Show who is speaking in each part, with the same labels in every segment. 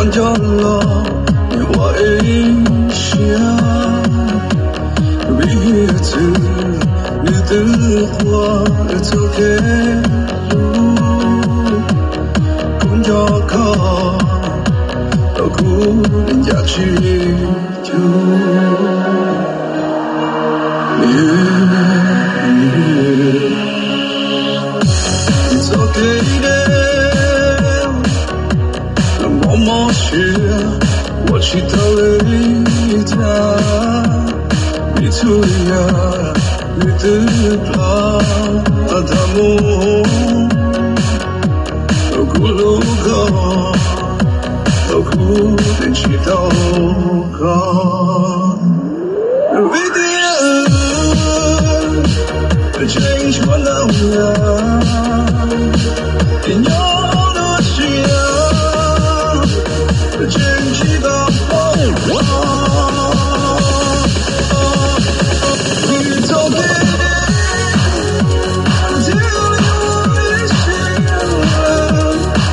Speaker 1: 关掉了你我一下，彼此你的话走给路，关掉靠到苦人家去丢。It's okay now， 默默是我去到了一家，你出呀，你的怕他梦，咕噜口，到苦的去到高。Change what now in your share change the whole it's okay until you is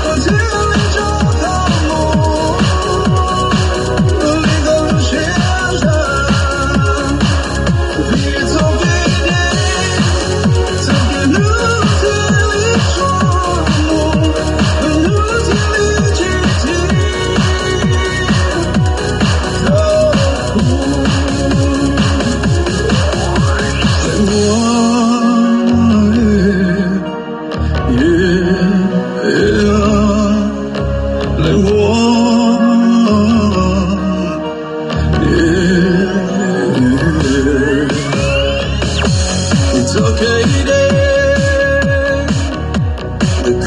Speaker 1: until you don't know legal share it's okay It's okay day，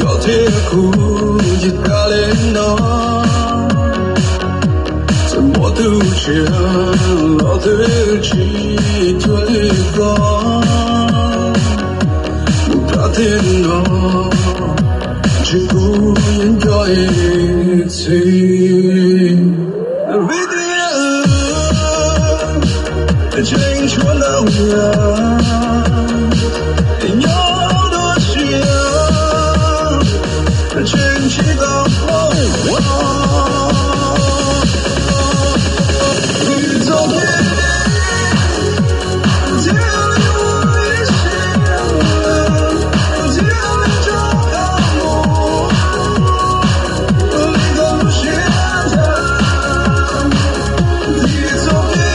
Speaker 1: 高铁哭也打脸了，怎么都见老的去推广，不打电脑，只顾研究一次。Change what now in your share change the whole it's okay until you is until you don't know legal share it's okay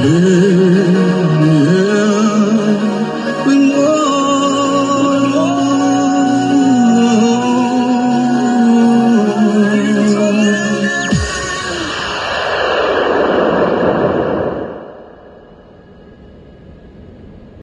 Speaker 1: Yeah.